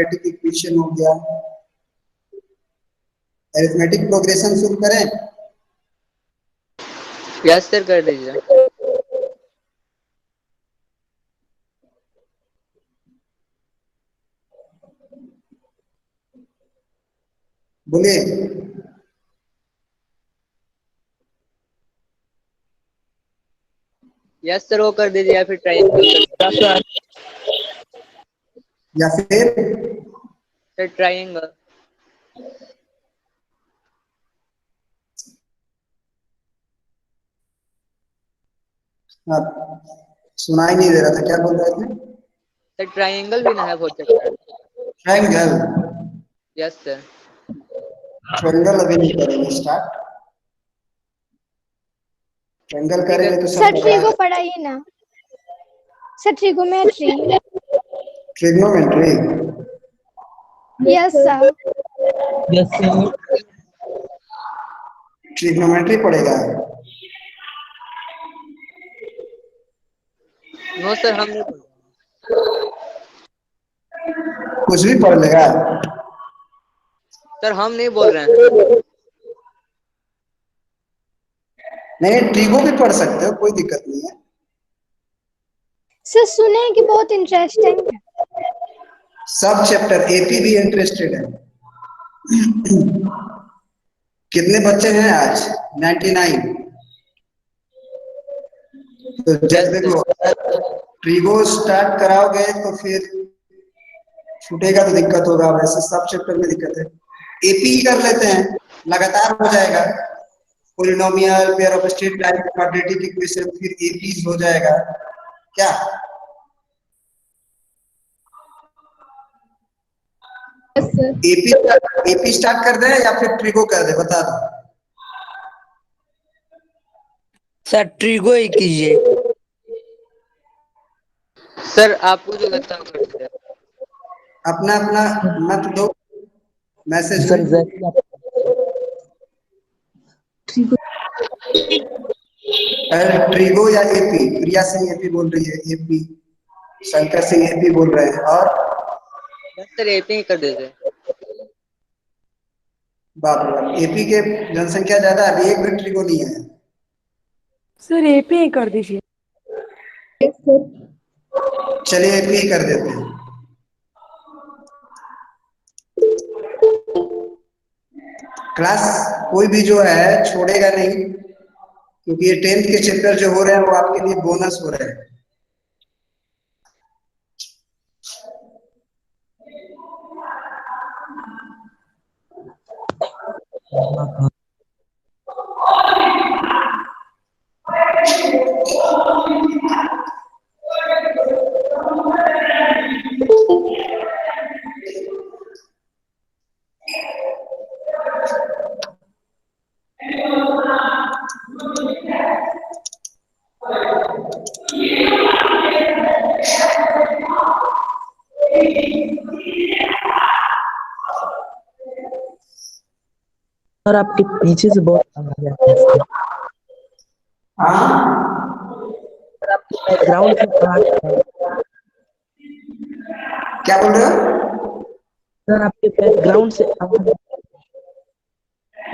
Quadratic equation हो गया। Arithmetic progression शुरू करें? यस सर, कर दीजिए। बोलिए। यस सर, वो कर दीजिए या फिर ट्रायंगल कर दीजिए। या फिर सर ट्रायंगल। सुनाई नहीं दे रहा था, क्या बोल रहे थे? सर ट्रायंगल भी ना है, हो सकता है। ट्रायंगल? Yes sir. ट्रायंगल अभी नहीं करेंगे स्टार्ट। ट्रायंगल ठीक है करेंगे तो सब सर ट्रिगो पढ़ाइए ना। Sir trigonometry. Trigonometry? Yes sir. Yes sir. Trigonometry पड़ेगा? नो सर, हम नहीं पढ़ कुछ भी पढ़ लेगा? सर, हम नहीं बोल रहे हैं। नहीं, ट्रिगो भी पढ़ सकते हो, कोई दिक्कत नहीं है। सर सुने हैं कि बहुत इंटरेस्टिंग है। सब चैप्टर एपी भी इंटरेस्टेड है। कितने बच्चे हैं आज? 99। तो जब यस देखो, सर। ट्रिगो स्टार्ट कराओगे तो फिर छूटेगा तो दिक्कत होगा, वैसे सब चैप्टर में दिक्कत है। एपी कर लेते हैं, लगातार हो जाएगा। Polynomial, pair of straight line, quadratic equation, फिर एपी हो जाएगा क्या? एपी एपी स्टार्ट कर दे या फिर ट्रिगो कर दे, बता दो। सर ट्रिगो ही कीजिए। सर आपको जो लगता है कर दीजिए। अपना अपना मत दो मैसेज सर में। ट्रिगो या एपी? प्रिया सिंह एपी बोल रही है, एपी। शंकर सिंह एपी बोल रहे हैं। और यस सर, एपी ही कर दीजिए। बाप रे बाप, एपी के जनसंख्या ज्यादा है, अभी एक भी ट्रिगो नहीं है। सर एपी ही कर दीजिए। चलिए एपी ही कर देते हैं। क्लास कोई भी जो है छोड़ेगा नहीं, क्योंकि ये 10th के चैप्टर जो हो रहे हैं वो आपके लिए बोनस हो रहे हैं। सर आपके पीछे से बहुत आवाज आ रही है। सर आपके बैकग्राउंड से आवाज आ रही है। क्या बोल रहे हो? सर आपके बैकग्राउंड से आवाज।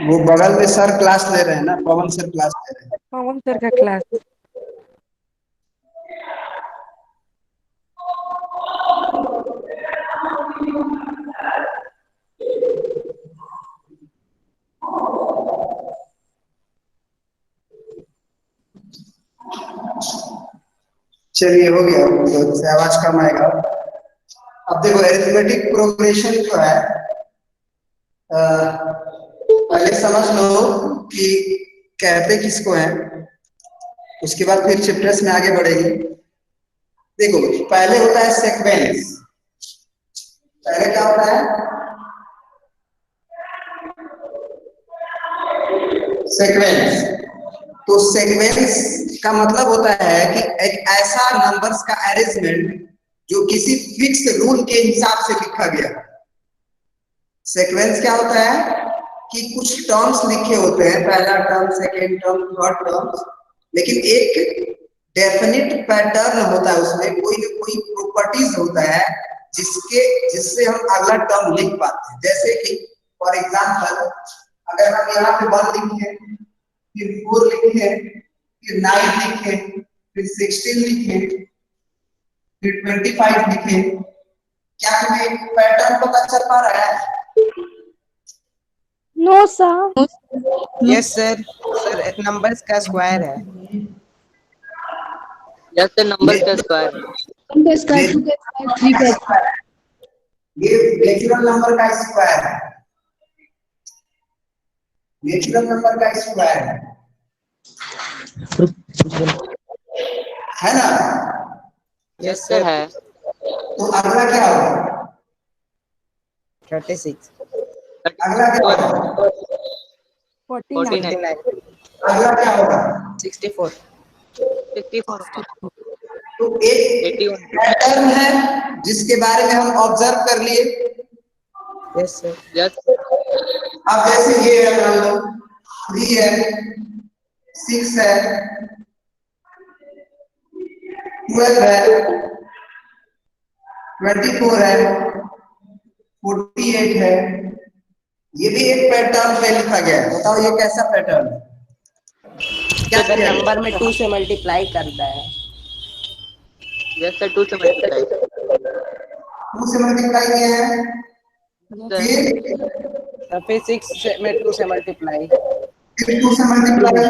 वो बगल में सर क्लास ले रहे हैं ना, पवन सर क्लास ले रहे हैं। पवन सर का क्लास। चलिए हो गया, तो इससे आवाज कम आएगा। अब देखो अरिथमेटिक प्रोग्रेशन जो है, पहले समझ लो कि कहते किसको हैं, उसके बाद फिर चैप्टर्स में आगे बढ़ेगी। देखो पहले होता है सीक्वेंस। पहले क्या होता है? सीक्वेंस। तो सीक्वेंस का मतलब होता है कि एक ऐसा नंबर्स का अरेंजमेंट जो किसी फिक्स रूल के हिसाब से लिखा गया। सीक्वेंस क्या होता है कि कुछ टर्म्स लिखे होते हैं, पहला term, second term, third term, लेकिन एक डेफिनिट पैटर्न होता है, उसमें कोई ना कोई प्रॉपर्टीज होता है जिससे हम अगला टर्म लिख पाते हैं। जैसे कि फॉर एग्जांपल अगर हम यहाँ पे 1 लिखे, फिर 4 लिखे, फिर 9 लिखे, फिर 16 लिखे, फिर 25 लिखे, क्या तुम्हें एक पैटर्न पता चल पा रहा है? No sir. Yes sir, sir numbers का स्क्वायर है। यस सर, नंबर का स्क्वायर है। ये नेचुरल नंबर का स्क्वायर है, नेचुरल नंबर का स्क्वायर है ना? यस सर है। तो अगला क्या होगा? 36। अगला क्या होगा? 49। अगला क्या होगा? 64। 64 होगा। तो एक 81। पैटर्न है जिसके बारे में हम ऑब्जर्व कर लिए। Yes sir. यस। अब जैसे ये है, मान लो 3 है, 6 है, 12 है, 24 है, 48 है। ये भी एक पैटर्न पे लिखा गया है। बताओ ये कैसा पैटर्न है? क्या सर नंबर में 2 से मल्टीप्लाई करता है। यस सर, 2 से मल्टीप्लाई। 2 से मल्टीप्लाई किया है, फिर 6 में 2 से मल्टीप्लाई। फिर 2 से मल्टीप्लाई,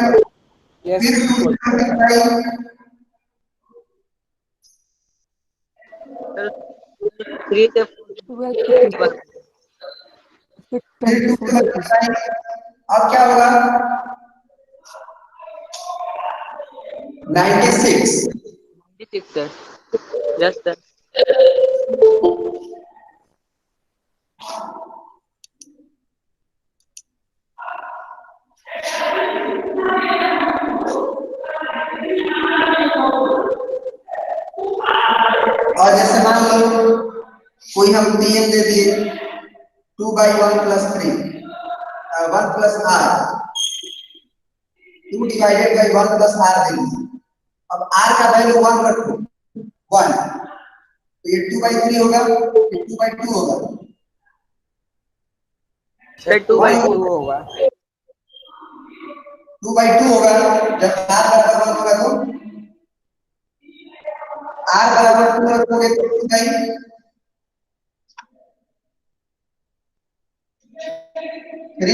यस। फिर 2 से मल्टीप्लाई, सर 3 से 4 फिर 2 से मल्टीप्लाई। अब क्या होगा? 96। 96 सर। Yes sir. और जैसे मान लो कोई हम टीएम दे दिए 2/1 + 3 1 + r, 2 डिवाइडेड बाई 1 + r दे दिए। अब r का वैल्यू 1 रखो, 1, तो ये 2/3 होगा, ये 2/2 होगा। सर 2/2 होगा। 2/2 होगा। जब r बराबर 1 होगा तो r बराबर 2 रखोगे तो 2/3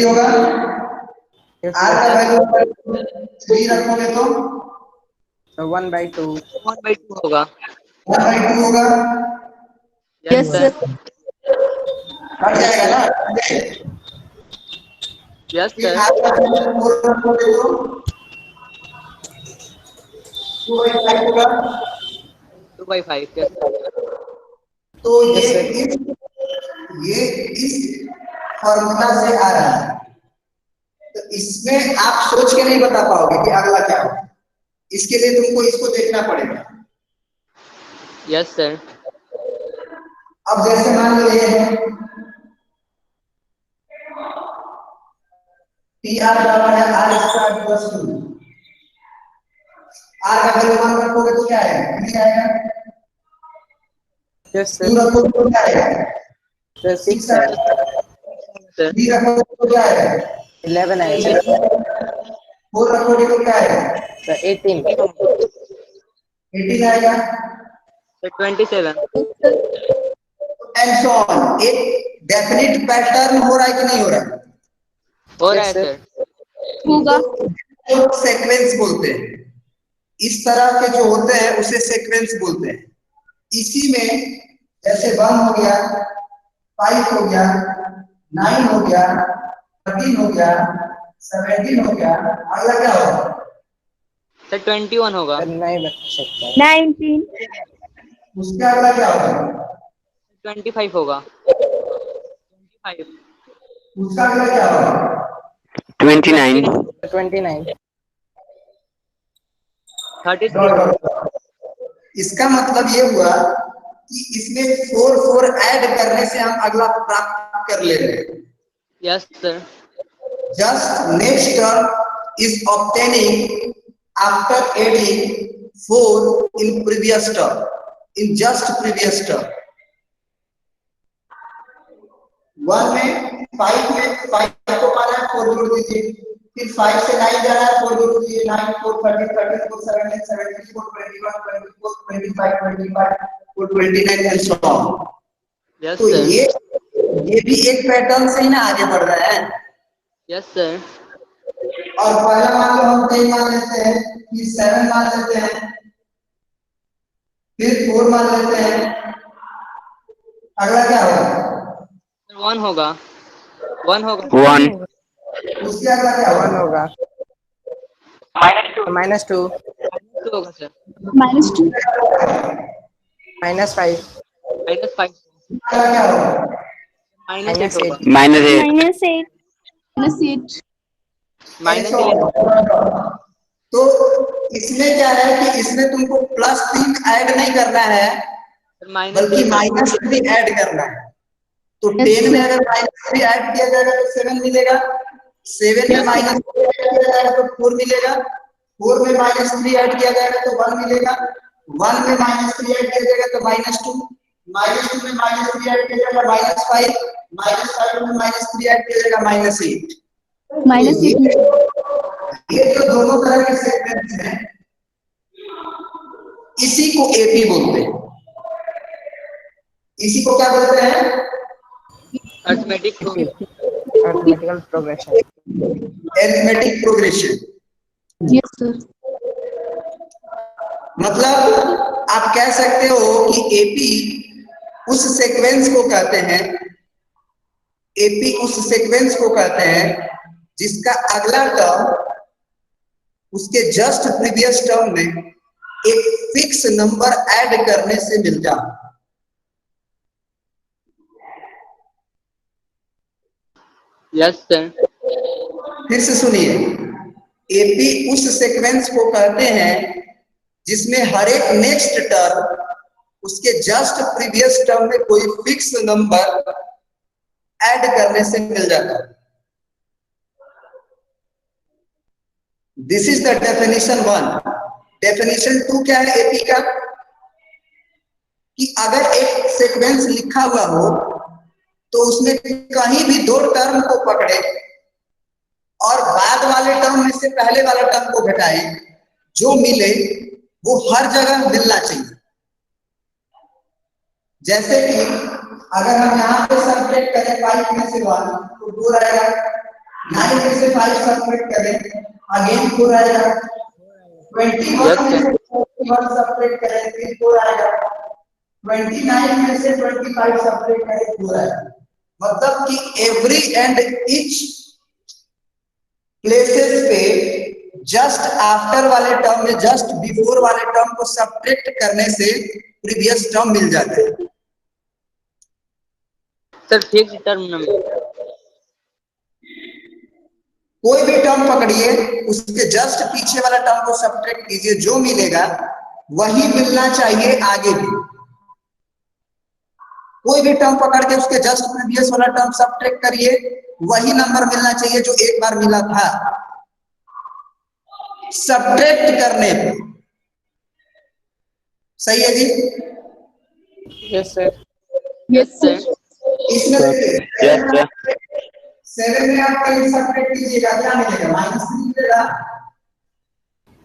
होगा। r का वैल्यू 3 रखोगे तो 1/2। 1/2 होगा। 1/2 होगा। Yes sir. कट जाएगा ना? यस फिर सर। r का वैल्यू 4 रखोगे तो 2/5 होगा। 2/5। Yes sir. तो ये इस फॉर्मूला से आ रहा है। तो इसमें आप सोच के नहीं बता पाओगे कि अगला क्या होगा। इसके लिए तुमको इसको देखना पड़ेगा। Yes sir. अब जैसे मान लो ये है PR बराबर है r² + 2। r का वैल्यू 1 रखोगे तो क्या आएगा? 3 आएगा। Yes 2 sir. रखोगे तो क्या आएगा? 6 है। आएगा। सर 3 रखोगे तो क्या आएगा? 11 आएगा। 4 रखोगे तो क्या आएगा? सर 18। 18 आएगा। सर 27। And so on. एक डेफिनिट पैटर्न हो रहा है कि नहीं हो रहा है? हो रहा यस है सर। सर। होगा। तो सीक्वेंस बोलते हैं। इस तरह के जो होते हैं उसे सीक्वेंस बोलते हैं। इसी में जैसे 1 हो गया, 5 हो गया, 9 हो गया, 13 हो गया, 17 हो गया। अगला क्या होगा? सर 21 होगा। सर नहीं बता सकता। 19। उसके अगला क्या होगा? 25 होगा। 25। उसका अगला क्या होगा? 29। 29। 33 होगा। इसका मतलब ये हुआ कि इसमें 4 ऐड करने से हम अगला प्राप्त कर ले रहे हैं। Yes sir. Just next term is obtaining after adding 4 in previous term, in just previous term. 1 में 5 को पाना है 4 जोड़ दीजिए, फिर 5 से 9 जा रहा है 4 जोड़ दीजिए, 9 4 30 30 4 17 17 4 21 24 25 25 4 29 एंड सो ऑन। यस तो सर। ये भी एक पैटर्न से ही ना आगे बढ़ रहा है। Yes sir. और पहला मान लो हम 10 मान लेते हैं, फिर 7 मान लेते हैं, फिर 4 मान लेते हैं, अगला क्या होगा? 1 होगा। 1 होगा। 1 उसके अगला क्या होगा? होगा। -2 -2 होगा सर। -2 -5 -5 अगला क्या होगा? -8 होगा। -8 -8 -11 तो इसमें क्या है कि इसमें तुमको +3 ऐड नहीं करना है, बल्कि -3 ऐड करना है। तो 10 में अगर -3 ऐड किया जाएगा तो 7 मिलेगा, 7 में -3 ऐड किया जाएगा तो 4 मिलेगा, 4 में -3 ऐड किया जाएगा तो 1 मिलेगा, 1 में -3 ऐड किया जाएगा तो -2, -2 में -3 ऐड किया जाएगा -5, -5 में -3 ऐड किया जाएगा -8। ये जो दोनों तरह के सेगमेंट्स हैं, इसी को एपी बोलते हैं। इसी को क्या बोलते हैं? Arithmetical progression. Arithmetic progression. Yes sir. मतलब आप कह सकते हो कि एपी उस सीक्वेंस को कहते हैं, एपी उस सीक्वेंस को कहते हैं जिसका अगला टर्म उसके जस्ट प्रीवियस टर्म में एक फिक्स नंबर ऐड करने से मिल जाए। Yes sir. फिर से सुनिए, एपी उस सीक्वेंस को कहते हैं जिसमें हर एक नेक्स्ट टर्म उसके जस्ट प्रीवियस टर्म में कोई फिक्स नंबर ऐड करने से मिल जाता है। This is the definition 1। Definition 2 क्या है एपी का? कि अगर एक सीक्वेंस लिखा हुआ हो तो उसमें कहीं भी 2 टर्म को पकड़े और बाद वाले टर्म में से पहले वाला टर्म को घटाए, जो मिले वो हर जगह मिलना चाहिए। जैसे कि अगर हम यहाँ पे सब्ट्रैक्ट करें 5 में से 1 तो 4 आएगा, 9 में से 5 सब्ट्रैक्ट करें अगेन 4 आएगा, 21 में से 41 सब्ट्रैक्ट करें फिर 4 आएगा, 29 में से 25 सब्ट्रैक्ट करें 4 आएगा। मतलब कि एवरी एंड ईच प्लेसेस पे जस्ट आफ्टर वाले टर्म में जस्ट बिफोर वाले टर्म को सब्ट्रैक्ट करने से प्रीवियस टर्म मिल जाता है। सर फिक्स टर्म नंबर कोई भी टर्म पकड़िए, उसके जस्ट पीछे वाला टर्म को सब्ट्रैक्ट कीजिए, जो मिलेगा वही मिलना चाहिए आगे भी। कोई भी टर्म पकड़ के उसके जस्ट प्रीवियस वाला टर्म सब्ट्रैक्ट करिए, वही नंबर मिलना चाहिए जो एक बार मिला था। सब्ट्रैक्ट करने पे सही है जी? Yes sir. Yes sir. इसमें 7 में आप कहीं सब्ट्रैक्ट कीजिएगा, क्या मिलेगा? -3 मिलेगा।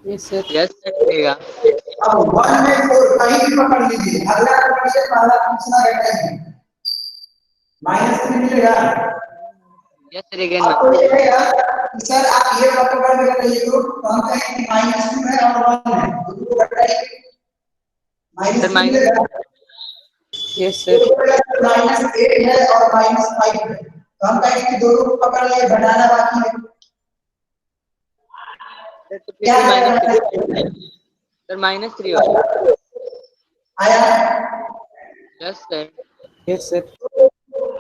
Yes sir. यस सर मिलेगा। अब 1 में 4 कहीं भी पकड़ लीजिए, अगला पकड़िए, पहला दूसरा घटाइए, -3 मिलेगा। यस सर अगेन अब तो ये कहेगा कि सर आप ये पकड़ के बताइए तो हम कहें कि -2 है और 1 है, दोनों को घटाइए, सर -3 मिलेगा। Yes sir. -8 है और -5 है, तो हम कहेंगे कि दोनों को पकड़ लिए, घटाना बाकी है। क्या सर -3 होगा। आया? Yes sir. Yes sir.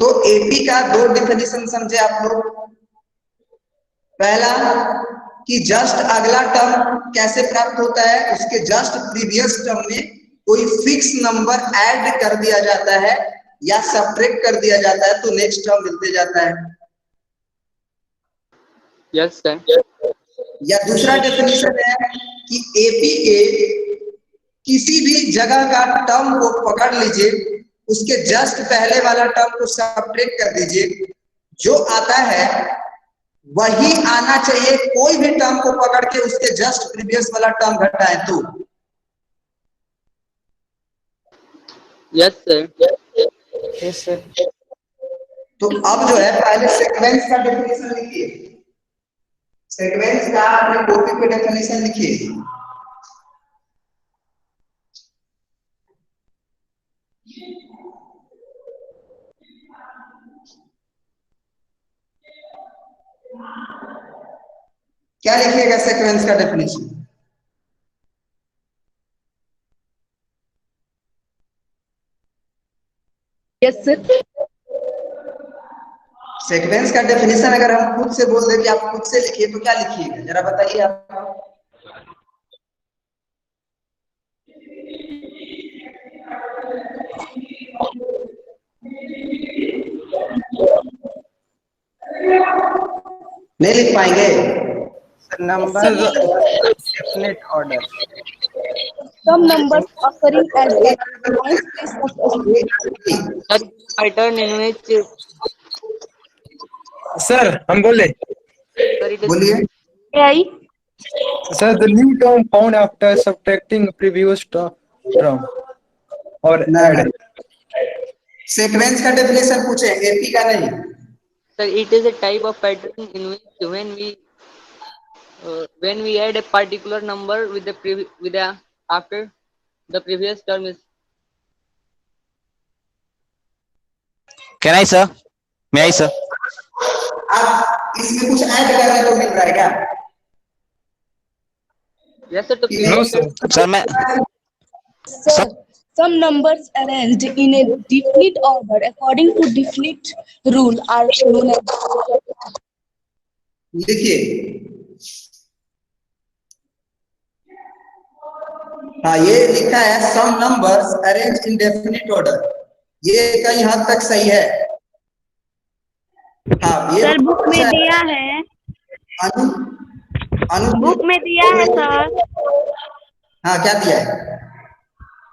तो एपी का 2 डेफिनेशन समझे आप लोग। पहला कि जस्ट अगला टर्म कैसे प्राप्त होता है, उसके जस्ट प्रीवियस टर्म में कोई फिक्स नंबर ऐड कर दिया जाता है या सब्ट्रैक्ट कर दिया जाता है तो नेक्स्ट टर्म मिलते जाता है। Yes sir. या दूसरा डेफिनेशन है कि एपी के किसी भी जगह का टर्म को पकड़ लीजिए, उसके जस्ट पहले वाला टर्म को सब्ट्रैक्ट कर दीजिए, जो आता है वही आना चाहिए। कोई भी टर्म को पकड़ के उसके जस्ट प्रीवियस वाला टर्म घटाए तो। Yes sir. Yes sir. तो अब जो है पहले सीक्वेंस का डेफिनेशन लिखिए, सीक्वेंस का अपने कॉपी पे डेफिनेशन लिखिए। क्या लिखिएगा सीक्वेंस का डेफिनेशन? Yes sir. सीक्वेंस का डेफिनेशन अगर हम खुद से बोल दे कि आप खुद से लिखिए तो क्या लिखिएगा, जरा बताइए आप। नहीं लिख पाएंगे? Number definite order. Some numbers occurring at the ninth place of a sequence. Sir pattern in which sir हम बोले सर इट इज बोलिए। AI. Sir the new term found after subtracting previous term और ना ना, add. Sequence का definition पूछे, AP का नहीं। Sir it is a type of pattern in which when we add a particular number with the after the previous term is. Can I, sir? May I, sir? आप इसमें कुछ add करने को मिल रहा है क्या? Yes sir, to no previous sir. Sir, मैं Sir, some numbers arranged in a definite order according to definite rule are known as. लिखिए। हाँ, ये लिखा है some numbers arrange in definite order, ये कई हद तक सही है। हाँ, ये सर बुक में दिया है, अनु अनु बुक में दिया है सर। हाँ, क्या दिया है?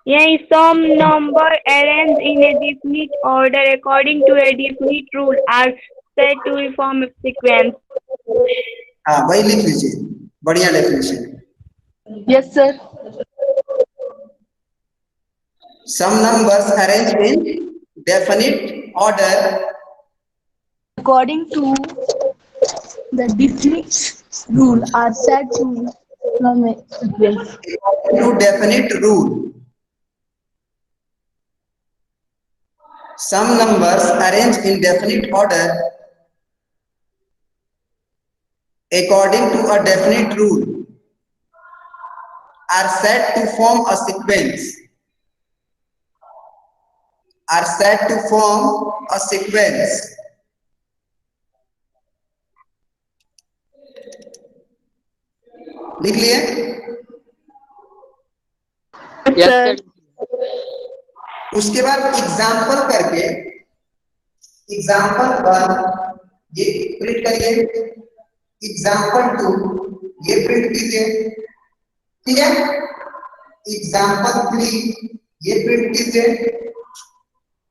यही some number arrange in a definite order according to a definite rule are said to form a sequence. हाँ, वही लिख लीजिए, बढ़िया definition. Yes, sir. Some numbers arrange in definite order According to the definite rule are said to form a sequence. To definite rule. Some numbers arrange in definite order according to a definite rule are said to form a sequence. Are said to form a sequence. लिख लिए? yes sir. उसके बाद example करके, example 1 ये print करिए, example 2 ये print कीजिए, ठीक है? एग्जाम्पल 3 ये प्रिंट कीजिए,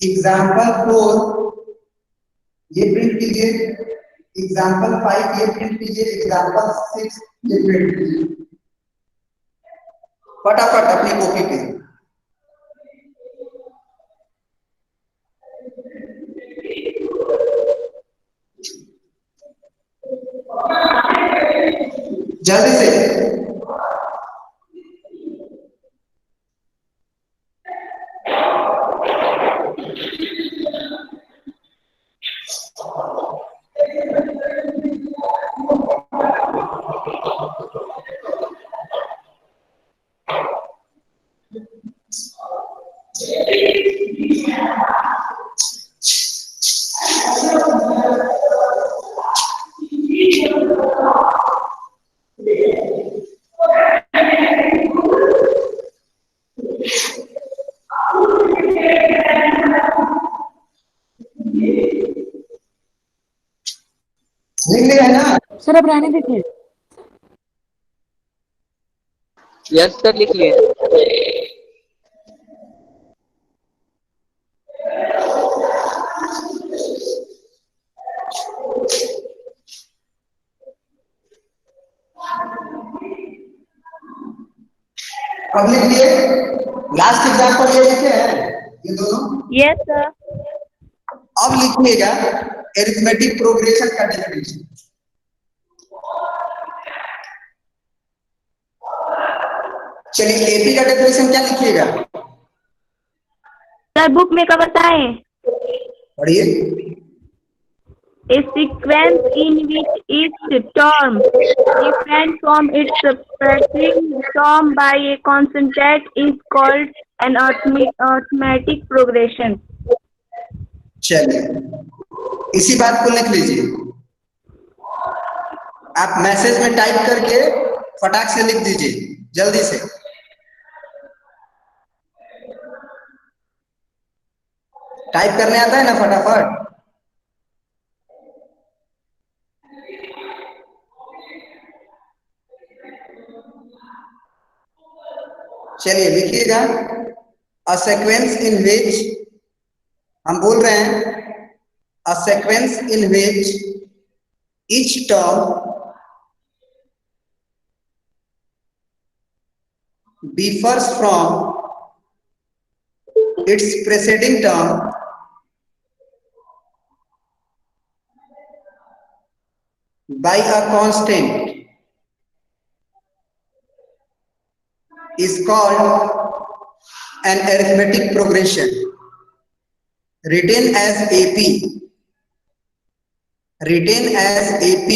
एग्जाम्पल 4 ये प्रिंट कीजिए, एग्जाम्पल 5 ये प्रिंट कीजिए, एग्जाम्पल 6 ये प्रिंट कीजिए। फटाफट अपनी कॉपी पे। जल्दी से। लिख लिया है ना? सर अब रहने दीजिए। Yes sir, लिख लिए। अब लिख लिए, लास्ट एग्जाम्पल ये लिखे हैं ये दोनों। Yes, sir. अब लिखिएगा एरिथमेटिक प्रोग्रेशन का डेफिनेशन। चलिए एपी का डेफिनेशन क्या लिखिएगा, सर बुक में का बताएं? पढ़िए। A sequence in which each term different from its subtracting term by a constant is called an arithmetic progression. चलिए इसी बात को लिख लीजिए, आप मैसेज में टाइप करके फटाक से लिख दीजिए जल्दी से। टाइप करने आता है ना फटाफट। चलिए लिखिएगा, अ सीक्वेंस इन विच, हम बोल रहे हैं a sequence in which each term differs from its preceding term by a constant is called an arithmetic progression, written as AP, written as AP.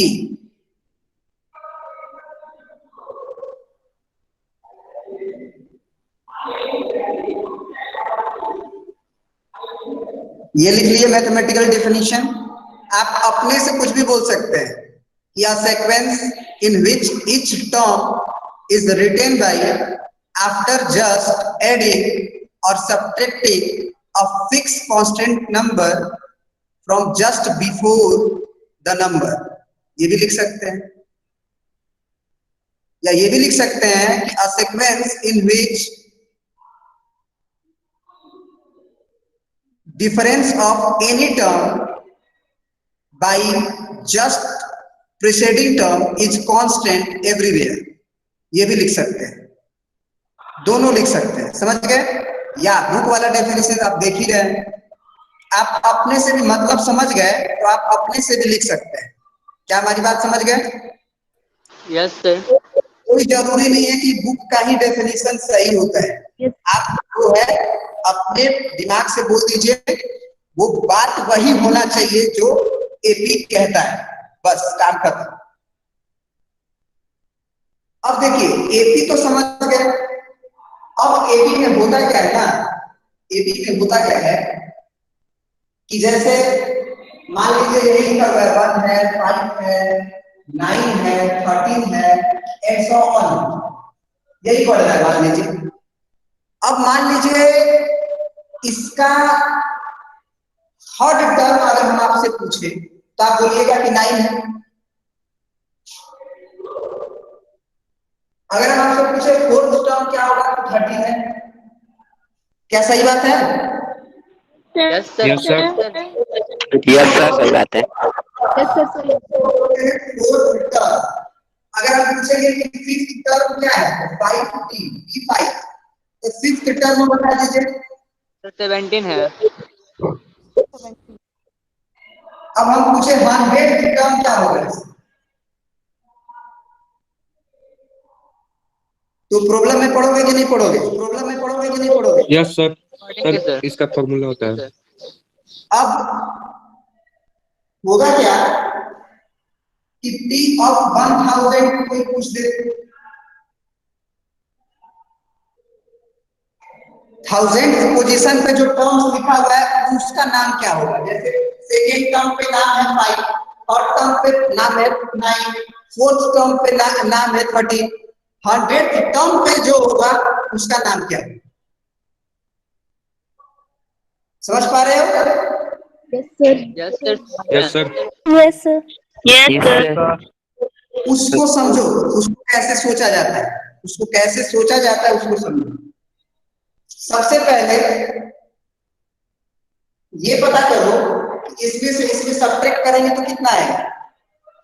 ये लिख लिए मैथमेटिकल डेफिनेशन। आप अपने से कुछ भी बोल सकते हैं कि a sequence in which each term is written by after just adding or subtracting a fixed constant number from just before the number। ये भी लिख सकते हैं, या ये भी लिख सकते हैं कि a sequence in which difference of any term by just preceding term is constant everywhere। ये भी लिख सकते हैं, दोनों लिख सकते हैं, समझ गए। या बुक वाला डेफिनेशन आप देख ही रहे हैं, आप अपने से भी मतलब समझ गए तो आप अपने से भी लिख सकते हैं। क्या हमारी बात समझ गए? Yes sir. कोई जरूरी नहीं है कि बुक का ही डेफिनेशन सही होता है। आप जो है अपने दिमाग से बोल दीजिए, वो बात वही होना चाहिए जो एपी कहता है, बस काम खत्म। अब देखिए एपी तो समझ गए, अब एपी में होता क्या है ना, एपी में होता क्या है कि जैसे मान लीजिए यही लिखा हुआ है 1 है, 5 है, 9 है, 13 है, एंड सो ऑन, यही पढ़ रहा है मान लीजिए। अब मान लीजिए इसका थर्ड टर्म अगर हम आपसे पूछे तो आप बोलिएगा कि 9 है। अगर हम आपसे पूछे फोर्थ टर्म क्या होगा तो 13 है। क्या सही बात है? Yes sir. यस सर, सही बात है। फोर्थ टर्म अगर हम पूछेंगे कि फिफ्थ टर्म क्या है, 5 तो फिफ्थ टर्म बता दीजिए। 17 है। अब हम पूछे 100 टर्म क्या होगा, तो प्रॉब्लम में पढ़ोगे कि नहीं पढ़ोगे? प्रॉब्लम में पढ़ोगे कि नहीं पढ़ोगे? यस सर, पढ़ेंगे सर। इसका फॉर्मूला होता है। अब होगा क्या कि P ऑफ 1000 कोई पूछ दे, 1000 पोजीशन पे जो टर्म्स लिखा हुआ है उसका नाम क्या होगा? जैसे सेकेंड टर्म पे नाम है 5, थर्ड टर्म पे नाम है 9, फोर्थ टर्म पे नाम है 13, 100th टर्म पे जो होगा उसका नाम क्या है? समझ पा रहे हो? Yes sir. Yes sir, Yes, sir. Yes, sir. उसको समझो, उसको कैसे सोचा जाता है, उसको कैसे सोचा जाता है उसको समझो। सबसे पहले ये पता करो कि इसमें से इसमें सब्ट्रैक्ट करेंगे तो कितना आएगा?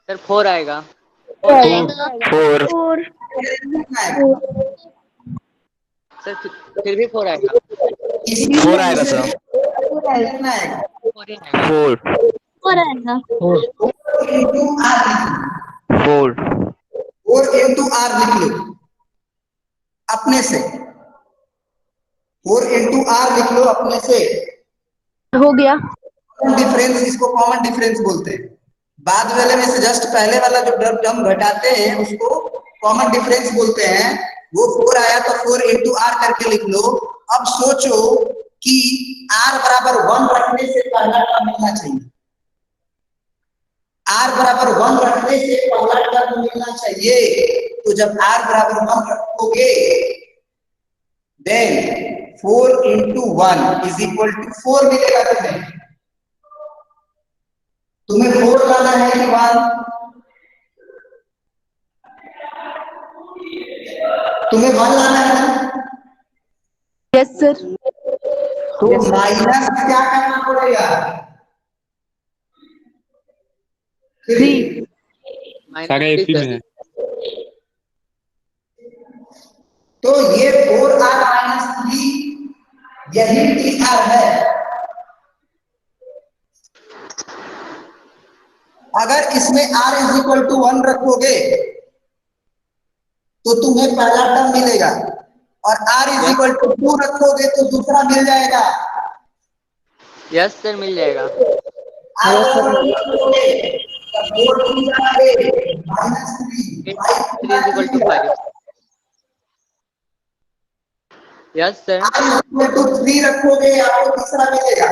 सर 4 आएगा। 4 कितना आएगा? सर फिर भी 4 आएगा। इसी 4 आएगा सर। कितना आएगा? 4 ही आएगा। 4 4 आएगा। 4 into r लिख लो। 4 4 into r लिख लो अपने से। 4 into r लिख लो अपने से। हो गया। डिफरेंस, इसको कॉमन डिफरेंस बोलते हैं। बाद वाले में से जस्ट पहले वाला जो टर्म घटाते हैं उसको कॉमन डिफरेंस बोलते हैं। वो 4 आया तो 4 into r करके लिख लो। अब सोचो कि r बराबर 1 रखने से पहला टर्म मिलना चाहिए। r बराबर 1 रखने से पहला टर्म मिलना चाहिए। तो जब r बराबर 1 रखोगे then 4 into 1 is equal to 4 मिलेगा तुम्हें। तुम्हें 4 लाना है कि 1? तुम्हें 1 लाना है ना? Yes sir. तो माइनस क्या करना पड़ेगा? 3। सारा एपी में है। तो ये 4r माइनस 3 यही tr है। अगर इसमें r इज इक्वल टू 1 रखोगे तो तुम्हें पहला टर्म मिलेगा और r इज इक्वल टू 2 रखोगे तो दूसरा मिल जाएगा। यस सर मिल जाएगा। -3 is equal to 5। Yes sir. r is 3 रखोगे आपको तीसरा मिलेगा।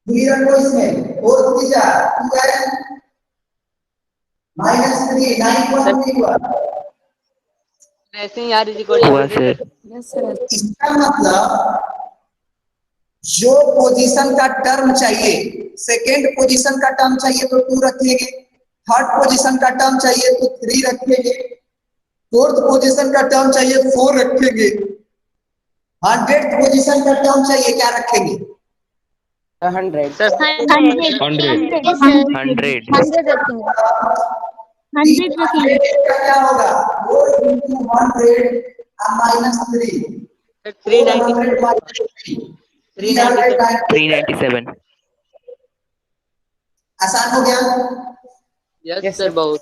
3 रखो इसमें, 4 3 जा 2 है -3 9.3 हुआ। ऐसे ही r is equal हुआ to सर। इसका मतलब जो पोजीशन का टर्म चाहिए, सेकेंड पोजीशन का टर्म चाहिए तो 2 रखेंगे, थर्ड पोजीशन का टर्म चाहिए तो 3 रखेंगे, फोर्थ पोजीशन का टर्म चाहिए 4 रखेंगे, 100th पोजीशन का टर्म चाहिए क्या रखेंगे? 100। सर 100 100 yes sir 100 100 रखेंगे। 100 रखेंगे। क्या होगा? 4 into 100 minus 3 सर 390 397। 397 आसान हो गया। यस सर बहुत।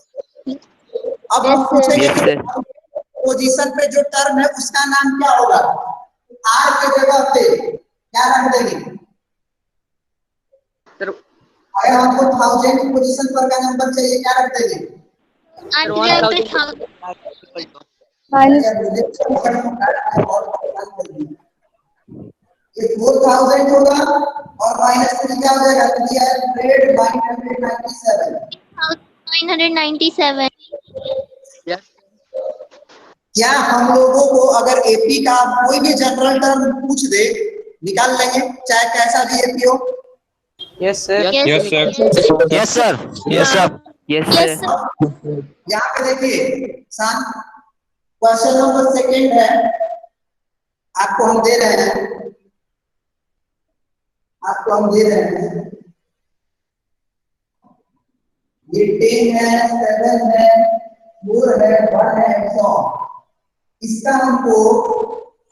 अब हम Yes, sir. पूछेंगे यस सर। पोजीशन पे जो टर्म है उसका नाम क्या होगा? आर के जगह पे क्या रख देंगे? सर अगर हमको 1000 की पोजीशन पर का नंबर चाहिए क्या रख देंगे? 1000 ये 4000 होगा और माइनस 3 क्या हो जाएगा? 397 997 यस क्या हम लोगों को अगर एपी का कोई भी जनरल टर्म पूछ दे निकाल लेंगे चाहे कैसा भी एपी हो? Yes sir. Yes sir. Yes sir. Yes sir. Yes yes sir. sir यहाँ पे देखिए सन क्वेश्चन नंबर सेकेंड है, आपको हम दे रहे हैं, आपको हम दे रहे हैं। ये 10 है, 7 है, 4 है, 1 है, 100। इसका हमको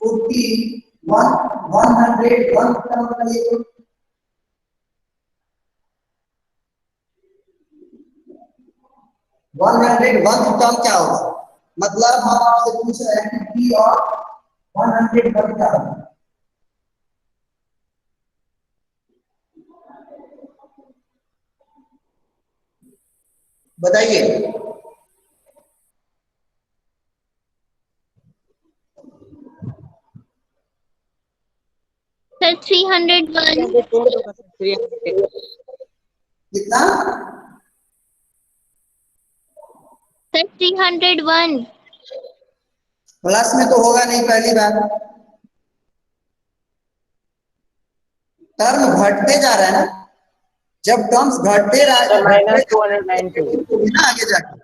101 टर्म चाहिए। 101 टर्म क्या होगा? मतलब हम आपसे पूछ रहे हैं कि P और 101 क्या होगा? बताइए। sir 301 कितना? sir 301 प्लस में तो होगा नहीं पहली बार। टर्म घटते जा रहा है ना, जब टर्म्स घटते रहा -292 तो ना आगे जाके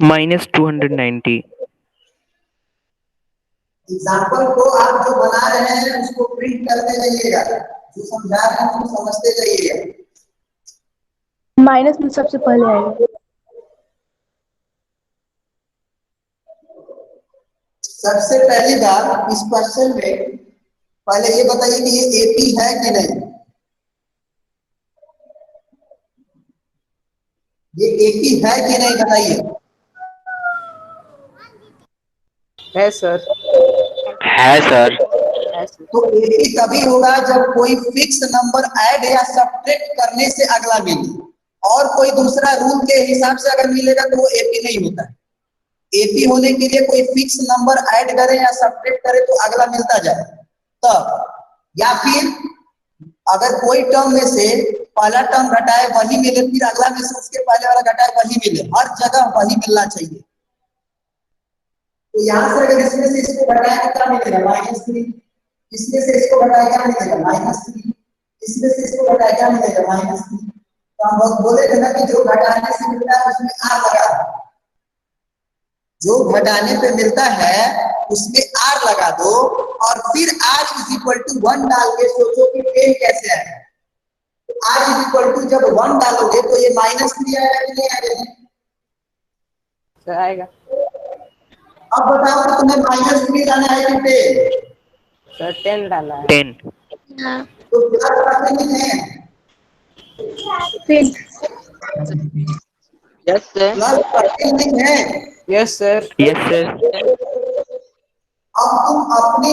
-290 एग्जाम्पल को आप जो बना रहे हैं उसको प्रिंट करते जाइएगा, जो समझा रहे हैं उसको समझते जाइएगा। माइनस में सबसे पहले आएगा। सबसे पहली बात इस क्वेश्चन में पहले ये बताइए कि ये एपी है कि नहीं। ये एपी है कि नहीं बताइए। है सर। है सर। तो एपी तभी होगा जब कोई फिक्स नंबर ऐड या सब्ट्रैक्ट करने से अगला मिले, और कोई दूसरा रूल के हिसाब से अगर मिलेगा तो वो एपी नहीं होता है। एपी होने के लिए कोई फिक्स नंबर ऐड करे या सब्ट्रैक्ट करे तो अगला मिलता जाए तब, या फिर अगर कोई टर्म में से पहला टर्म घटाए वही मिले, फिर अगला में से उसके पहले वाला घटाए वही मिले, हर जगह वही मिलना चाहिए। तो यहाँ से अगर इसमें से इसको घटाए तो क्या मिलेगा, -3। इसमें से इसको घटाए क्या मिलेगा, -3। इसमें से इसको घटाए क्या मिलेगा, -3। तो हम बोले थे ना कि जो घटाने से मिलता है उसमें आर लगा, जो घटाने पे मिलता है उसमें आर लगा दो, और फिर r = 1 डाल के सोचो कि 10 कैसे आएगा। r जब 1 डालोगे तो ये -3 आएगा कि नहीं आएगा। सर आएगा। अब बताओ कि तुम्हें -3 लाना है कि 10। सर 10 डाला है। 10। तो प्लस करते नहीं है, Yes, sir. प्लस करते नहीं है। Yes sir. Yes sir. अब तुम अपने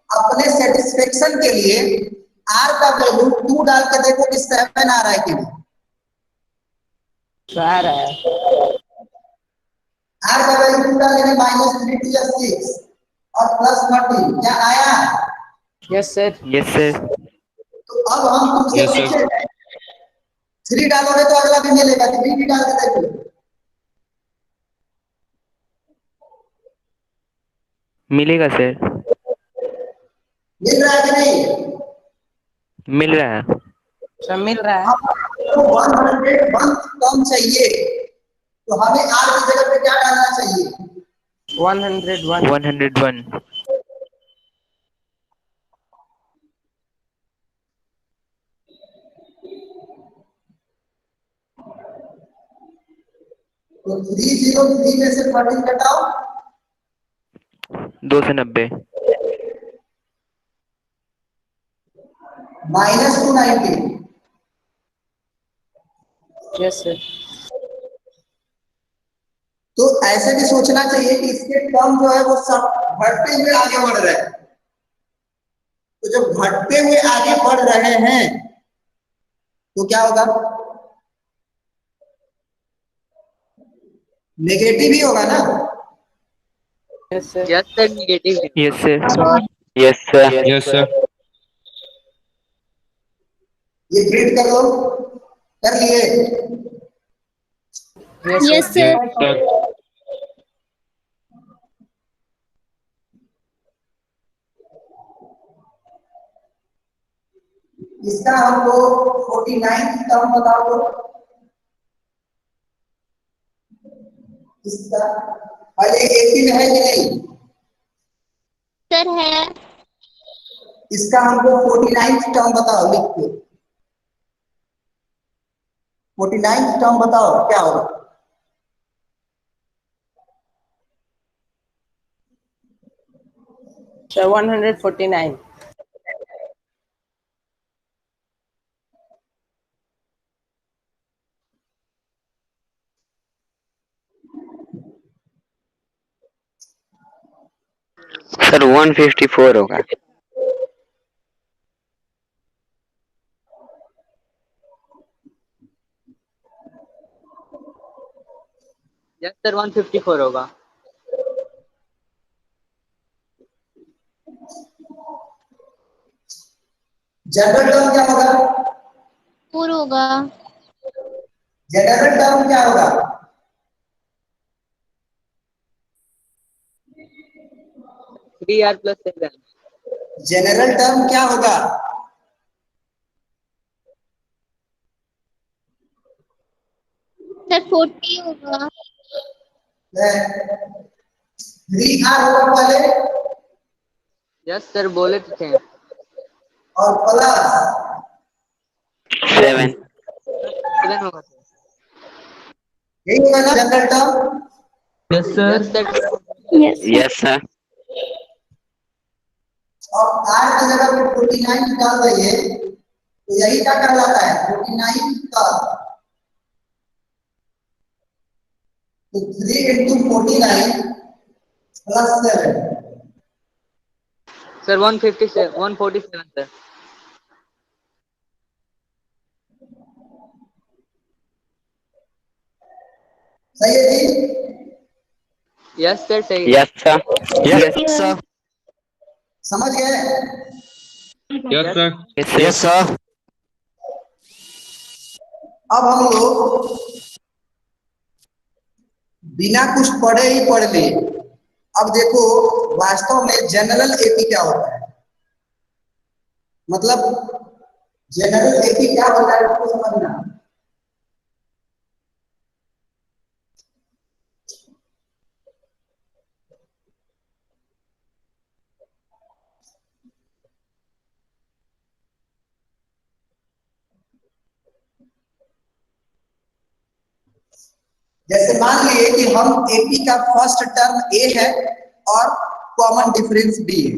अपने सेटिस्फेक्शन के लिए r का वैल्यू 2 डाल के देखो कि 7 आ रहा है कि नहीं। तो आ रहा है। r का वैल्यू 2 डालेंगे, -3 2 या 6 और +30 क्या आया। Yes sir. Yes sir. तो अब हम तुमसे यस सर। पूछे 3 डालोगे तो अगला भी मिलेगा, 3 भी डाल के देखो। मिलेगा सर। मिल रहा है कि नहीं। मिल रहा है। सर मिल रहा है। तो 101 कम चाहिए, तो हमें r की जगह पे क्या डालना चाहिए, 101। 101। तो 303 में से 14 घटाओ, 290। -290। Yes sir. तो ऐसे भी सोचना चाहिए कि इसके टर्म जो है वो सब घटते हुए आगे बढ़ रहे हैं। तो जब घटते हुए आगे बढ़ रहे हैं तो क्या होगा, नेगेटिव ही होगा ना। Yes sir. Yes, sir. Negative. Yes sir. Yes sir. Yes sir. ये ग्रेड कर लो, कर लिए। Yes sir. Yes sir. इसका हमको 49 टर्म बताओ तो। इसका पहले एपी में है कि नहीं, सर है। इसका हमको 49 टर्म बताओ लिख के। 49 टर्म बताओ क्या होगा। सर 149। सर 154 होगा। Yes, sir. 154 होगा। जनरल टर्म क्या होगा, 4 होगा। जनरल टर्म क्या होगा, Three R plus 7. General term क्या होगा। सर 40 होगा। 3r होगा पहले, यस सर बोले तो थे। और प्लस 7. 7 होगा सर। यही होगा ना general term. Yes, sir. Yes sir. Yes, sir. Yes, sir. और आर की जगह पे 49 निकाल दीजिए तो यही क्या कहलाता है 49 का। तो 3 into 49 प्लस 7 सर 147 सर। सही है जी। यस सर सही। Yes, sir. Yes, sir. समझ गए। Yes sir. Yes, sir. अब हम लोग बिना कुछ पढ़े ही पढ़ ले। अब देखो वास्तव में जनरल एपी क्या होता है, मतलब जनरल एपी क्या होता है उसको समझना। जैसे मान लिए कि हम एपी का फर्स्ट टर्म ए है और कॉमन डिफरेंस बी है।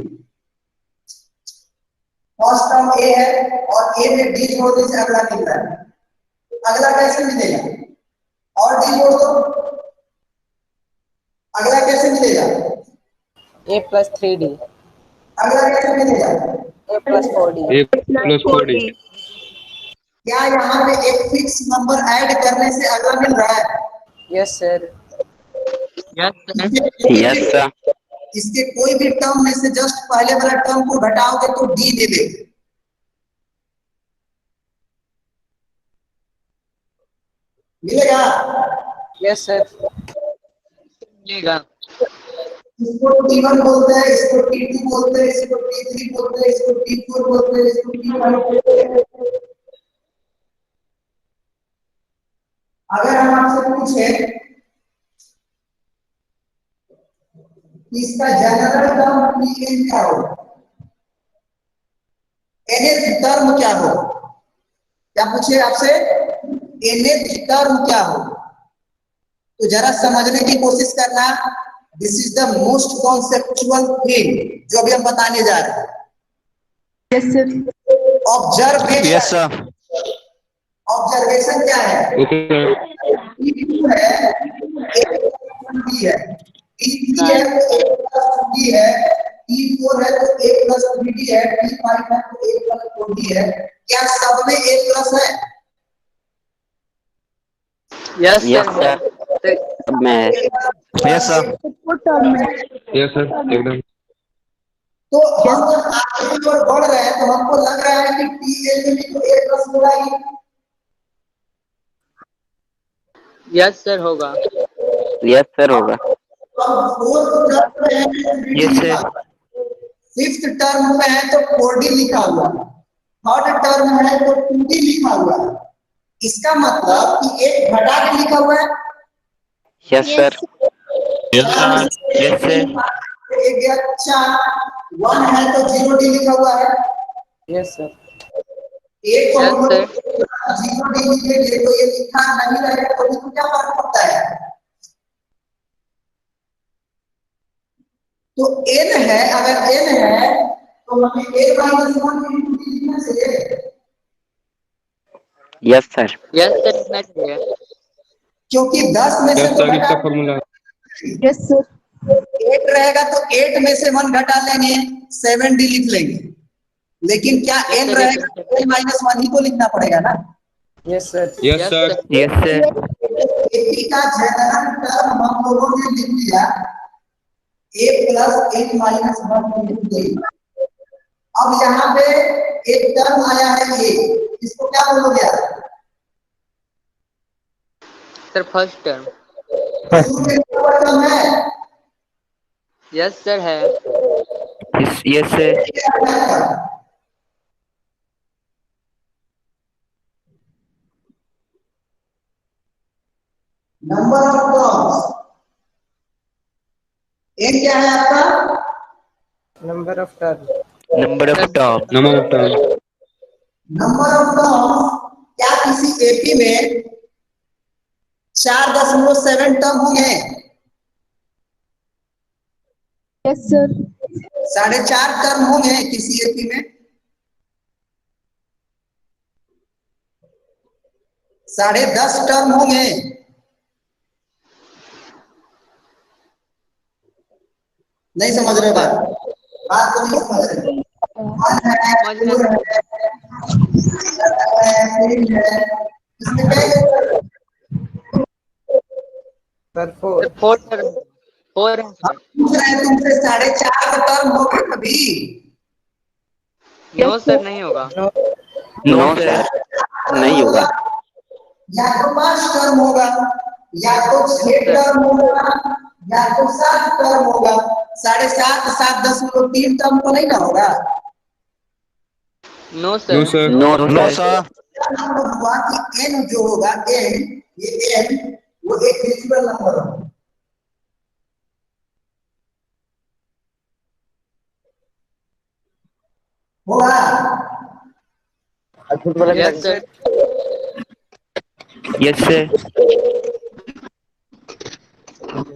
फर्स्ट टर्म ए है और ए में डी जोड़ दीजिए, अगला मिल रहा है। अगला कैसे मिलेगा, और डी जोड़ दो, अगला कैसे मिलेगा, A plus 3D. अगला कैसे मिलेगा। A plus 4D. A+4D। क्या यहाँ पे एक फिक्स नंबर ऐड करने से अगला मिल रहा है। Yes, sir. Yes sir. Yes, sir. इसके कोई भी टर्म में से जस्ट पहले वाला टर्म को घटाओगे तो डी दे देगा। मिलेगा। Yes, sir. मिलेगा। इसको T1 बोलते हैं, इसको T2 बोलते हैं, इसको T3 बोलते हैं, इसको T4 बोलते हैं, इसको T5 बोलते हैं। अगर हम आपसे पूछे इसका जनरल टर्म Tn क्या हो, nth टर्म क्या हो, क्या पूछे आपसे nth टर्म क्या हो, तो जरा समझने की कोशिश करना। This is the most conceptual thing जो अभी हम बताने जा रहे हैं। Yes, sir. Observation. Yes, sir. Observation क्या है, ओके सर। T2 है, A+3D है, T3 है तो A+2D है, T4 है तो A+3D है, T5 है तो A+4D है। क्या सब में A प्लस है। Yes Yes, sir. sir. मैं Yes, sir. यस सर एकदम। तो हम जब आगे की ओर बढ़ रहे हैं तो हमको लग रहा है कि Tn में तो A प्लस होगा ही। यस सर होगा। Yes, sir होगा। अब फोर्थ टर्म में है तो 3D Yes, लिखा sir. हुआ, फिफ्थ टर्म में है तो 4D लिखा हुआ, थर्ड टर्म में है तो 2D लिखा हुआ। इसका मतलब कि एक घटा के लिखा हुआ है। Yes, sir. Yes, sir. Yes, sir. एक गया चार, 1 है तो 0D लिखा हुआ है। Yes, sir. एक को हम यस लोग सर। 0D लिखेंगे तो ये लिखा नहीं रहेगा तो इसको क्या फर्क पड़ता है। तो n है, अगर n है तो हमें a-1 into d लिखना चाहिए, Yes, sir. यस सर लिखना चाहिए। क्योंकि 10 में से यस तो सर घटा इसका फॉर्मूला। Yes, sir. 8 रहेगा तो 8 में से 1 घटा लेंगे 7D लिख लेंगे। लेकिन क्या n रहेगा तो n-1 ही को लिखना पड़ेगा ना। Yes, sir. Yes yes sir. Sir. Yes, sir. AP का जनरल टर्म हम लोगों ने लिख लिया a plus n-1 into a। अब यहाँ पे एक टर्म आया है a, इसको क्या बोलोगे आप। Sir first term. शुरू में क्या टर्म है, यस सर है। Yes, sir. Number of terms n क्या है आपका Number of terms. Number of terms. Number of terms. Number of terms, क्या किसी एपी में 4.7 टर्म होंगे? Yes, sir. 4.5 टर्म होंगे किसी एपी में? 10.5 टर्म होंगे? नहीं समझ रहे बात को नहीं समझ रहे। समझ रहे। इसमें क्या है? Sir, 4. फोर फोर है सर। पूछ रहे हैं तुमसे 4.5 टर्म होगा कभी? नो सर, नहीं होगा। No. No sir, नहीं होगा। या तो 5 टर्म होगा, या तो 6 टर्म होगा, या तो 7 टर्म होगा। 7.5 7.3 टर्म तो नहीं ना होगा? No No sir. sir. No sir. मतलब हुआ कि n जो होगा n, ये n वो एक नेचुरल नंबर होगा। Yes sir. Yes sir.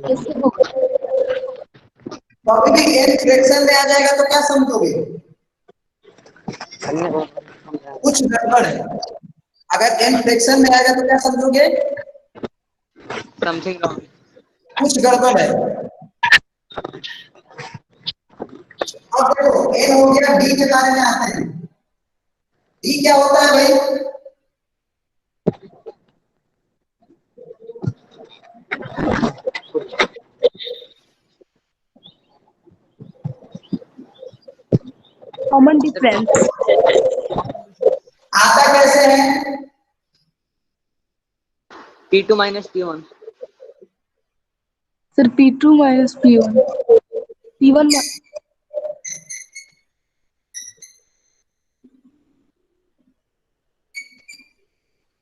Yes, sir. होगा। तो अभी भी n फ्रैक्शन में आ जाएगा तो क्या समझोगे? कुछ गड़बड़ है। अगर n फ्रैक्शन में आएगा तो क्या समझोगे? Something wrong. कुछ गड़बड़ है। अब देखो n हो गया, d के बारे में आते हैं। d क्या होता है भाई? Common difference. आता कैसे है? P2 minus P1। Sir, P2 minus P1. P1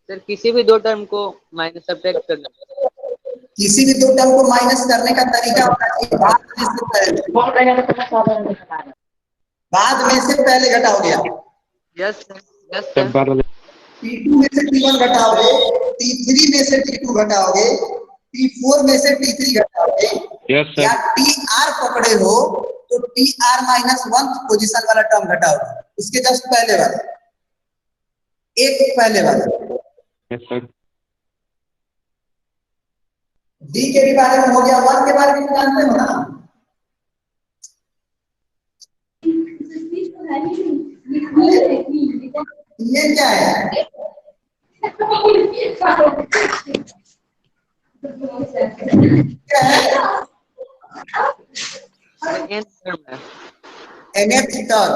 sir किसी भी दो टर्म को माइनस सब्ट्रैक्ट करना। किसी भी दो टर्म को माइनस करने का तरीका होना चाहिए बाद में से पहले घटाओगे आप। Yes sir. यस तब सर। 12 T2 में से T1 घटाओगे, T3 में से T2 घटाओगे, T4 में से T3 घटाओगे, Yes sir. या TR पकड़े हो तो TR-1 पोजीशन वाला टर्म घटाओगे, उसके जस्ट पहले वाला, एक पहले वाला। Yes sir. D के भी बारे में हो गया, 1 के बारे में जानते हो ना? ये क्या है? क्या है? nth टर्म है। nth term.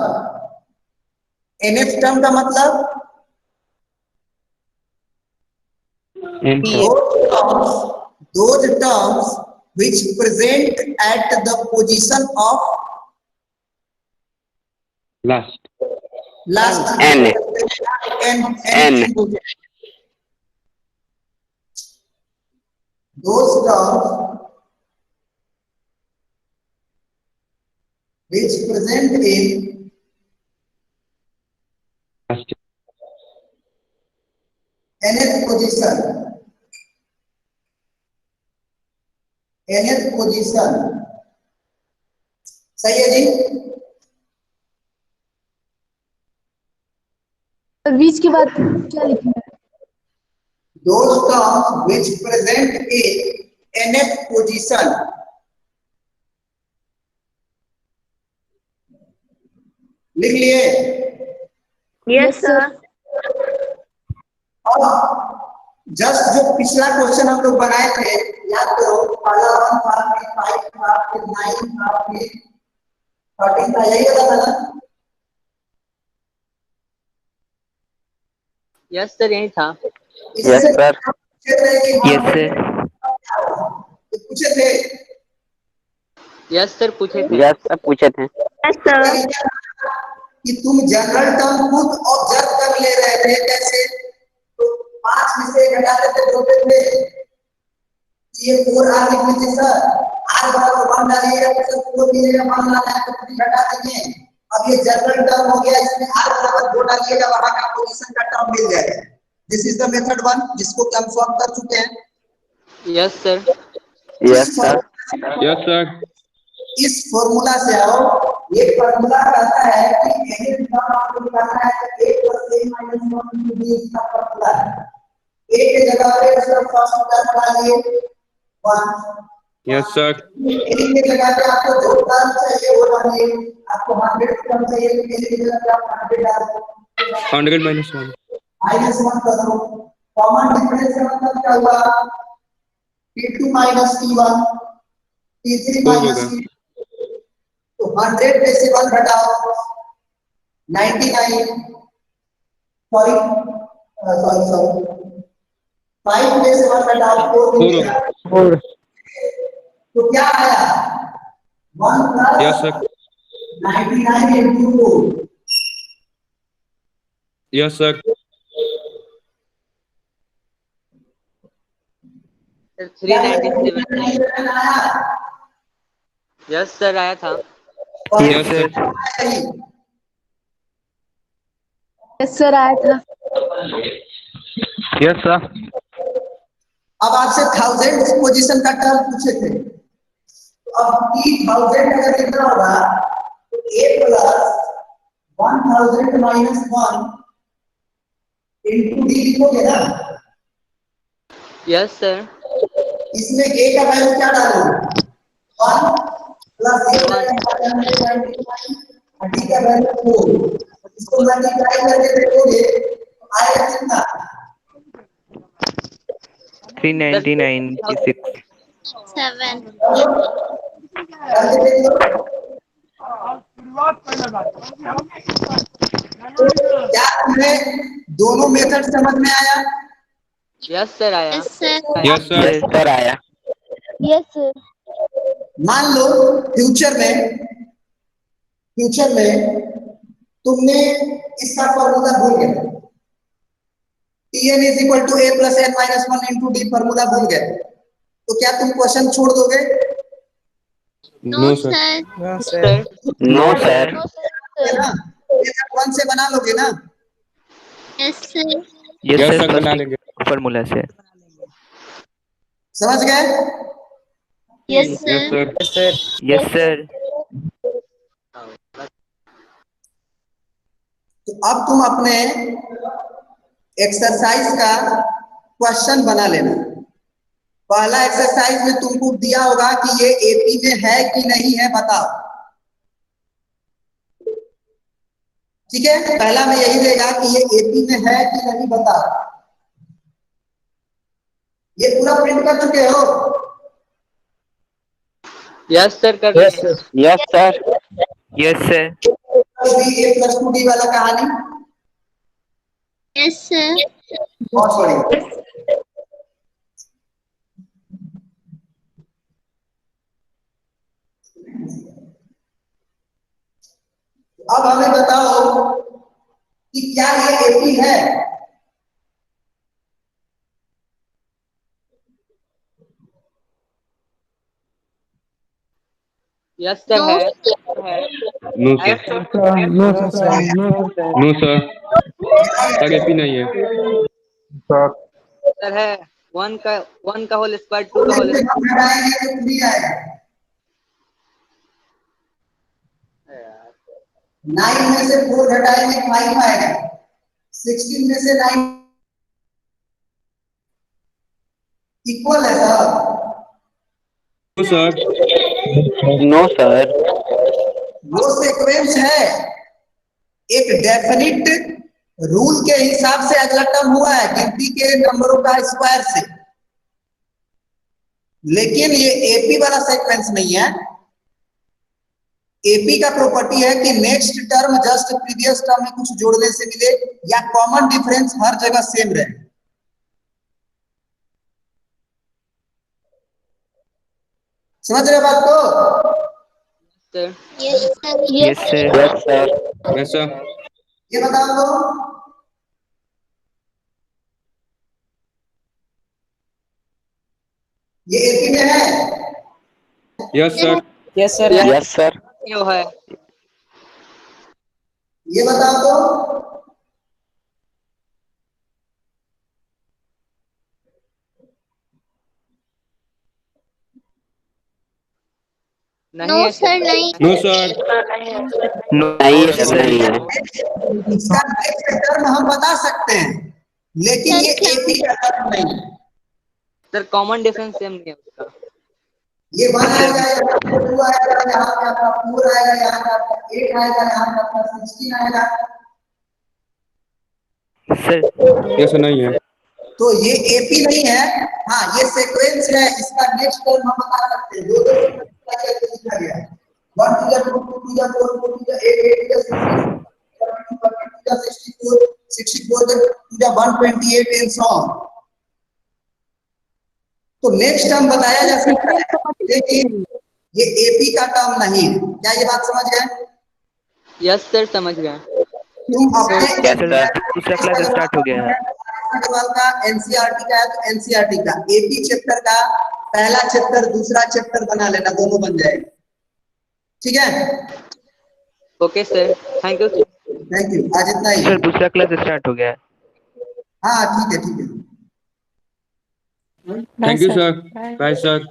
nth टर्म का मतलब N term. those terms which present at the position of Last. N. n. Those terms which present in Last. nth position, nth position, सही है जी? बीच के बाद क्या लिखना है? Those terms which present in nth position, लिख लिए? Yes, sir. और जस्ट जो पिछला क्वेश्चन हम लोग बनाए थे, याद करो, पहला 1 था, फिर 5 था, फिर 9 था, फिर 13 था, यही होता था ना? यस सर, यही था। Yes sir. Yes Yes sir. पूछे थे। यस सर, पूछे थे। Yes sir, पूछे थे। Yes, sir. कि तुम जनरल टर्म खुद ऑब्जर्व कर ले रहे थे, कैसे? तो 5 में से घटाते थे, बोलते थे ये 4R लिख लीजिए सर, r बराबर 1 डालिएगा तो सर 4 मिलेगा, 1 लाना है तो 3 घटा देंगे। अब ये जनरल टर्म हो गया, इसमें r बराबर 2 डालिएगा, वहां का पोजीशन का टर्म मिल जाएगा। दिस इज द मेथड 1 जिसको कि हम सॉल्व कर चुके हैं। Yes, sir. Yes, sir. Yes, sir. इस फॉर्मूला से आओ, ये फॉर्मूला कहता है कि एन टर्म आपको निकालना है तो 1 + a - 1 into b इसका फॉर्मूला है। a के जगह पे इसका फर्स्ट टर्म डालिए 1, Yes, sir. a की जगह पे आपको जो टर्म चाहिए वो डालिए। आपको 100 टर्म चाहिए तो a की जगह पे आप 100 डाल दो, 100 minus 1. -1 कर दो। कॉमन डिफरेंस का मतलब क्या हुआ, t2 - t1 t3 - 4 होगा। t2। तो 100 में से 1 घटाओ 99, सॉरी सॉरी 5 में से 1 घटाओ 4 4 मिलेगा। होगा। 4. तो क्या आया 1 Yes, sir. + 99 into 4। Yes, sir. Sir, 397 आया। Yes, sir, आया था। Yes, sir. यस सर आया था। Yes, sir. अब आपसे 1000 पोजीशन का टर्म पूछे थे, तो अब 3000 अगर कितना होगा तो a + 1000 - 1 into d लिखोगे ना। Yes, sir. इसमें a का वैल्यू क्या डालोगे 1 + a One. d का वैल्यू 4। इसको मल्टीप्लाई करके देखोगे तो आएगा कितना 399.96. 7. करके देख लो। क्या तुम्हें दोनों मेथड समझ में आया? Yes, sir, आया। Yes, sir. Yes, sir. Yes, sir, आया। Yes sir. मान लो फ्यूचर में तुमने इसका फॉर्मूला भूल गए, Tn = a + n - 1 into d formula भूल गए, तो क्या तुम क्वेश्चन छोड़ दोगे? No, sir. No, Sir. sir. No, sir. है ना, मेथड 1 से बना लोगे ना। Yes, sir. Yes, Yes, sir. sir, बना First लेंगे। formula से. समझ गए? Yes, Yes, sir. sir. Yes, sir. Yes, sir. तो अब तुम अपने एक्सरसाइज का क्वेश्चन बना लेना। पहला एक्सरसाइज में तुमको दिया होगा कि ये एपी में है कि नहीं है, बताओ। ठीक है, पहला में यही देगा कि ये एपी में है कि नहीं, बताओ। ये पूरा प्रिंट कर चुके हो? Yes, sir, कर Yes, लिए। sir. Yes, sir. Yes, sir. a + 2d वाला कहानी Yes, sir. बहुत बढ़िया। अब हमें बताओ कि क्या ये एपी है? Yes, sir, No, है। No, sir. No, sir. No, sir. Sir AP नहीं है। Sir, है। 1 का होल स्क्वायर 2 का होल हम घटाएंगे तो 3 आएगा, 9 में से 4 घटाएंगे 5 आएगा, 16 में से 9 इक्वल है sir. No, sir. No, sir. वो सीक्वेंस है, एक डेफिनिट रूल के हिसाब से अगला टर्म हुआ है गिनती के नंबरों का स्क्वायर से, लेकिन ये एपी वाला सीक्वेंस नहीं है। एपी का प्रॉपर्टी है कि next term just previous term में कुछ जोड़ने से मिले या कॉमन डिफरेंस हर जगह सेम रहे। समझ रहे बात को? sir. yes, sir. Yes, sir. Yes, sir. Yes, sir. ये बताओ तो, ये एपी में है? Yes sir. Yes, sir. Yes, sir. क्यों है? ये बताओ तो नहीं है सर, नहीं। No sir. नहीं सर, नहीं है। इसका नेक्स्ट टर्म हम बता सकते हैं, लेकिन ये एपी का टर्म नहीं है। सर कॉमन डिफरेंस सेम नहीं है उसका। ये 1 आएगा, यहाँ पे 2 आएगा, यहाँ पे आपका 4 आएगा, यहाँ पे आपका 8 आएगा, यहाँ पे आपका 16 आएगा। Sir. यस नहीं है। तो ये एपी नहीं है। हाँ, ये सीक्वेंस है, इसका नेक्स्ट टर्म हम बता सकते हैं। दो लिखा गया है 1 to the 2 to the 4 to the 8 8 to the 64 64 to the 128 and so on। तो नेक्स्ट टर्म बताया जा सकता है, लेकिन ये एपी का टर्म नहीं है। क्या ये बात समझ गए? यस सर, समझ गया। तुम अपने Yes, sir. दूसरा क्लास स्टार्ट हो गया है। अग्रवाल का एनसीईआरटी का है तो एनसीईआरटी का एपी चैप्टर का पहला चैप्टर दूसरा चैप्टर बना लेना, दोनों बन जाएगा। ठीक है, okay sir, thank you. Thank you. आज इतना ही। Sir, दूसरा क्लास स्टार्ट हो गया है। हाँ ठीक है, ठीक है। Thank you sir. Bye sir.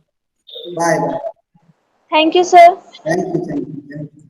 Bye. Thank you, sir. Thank you, thank you.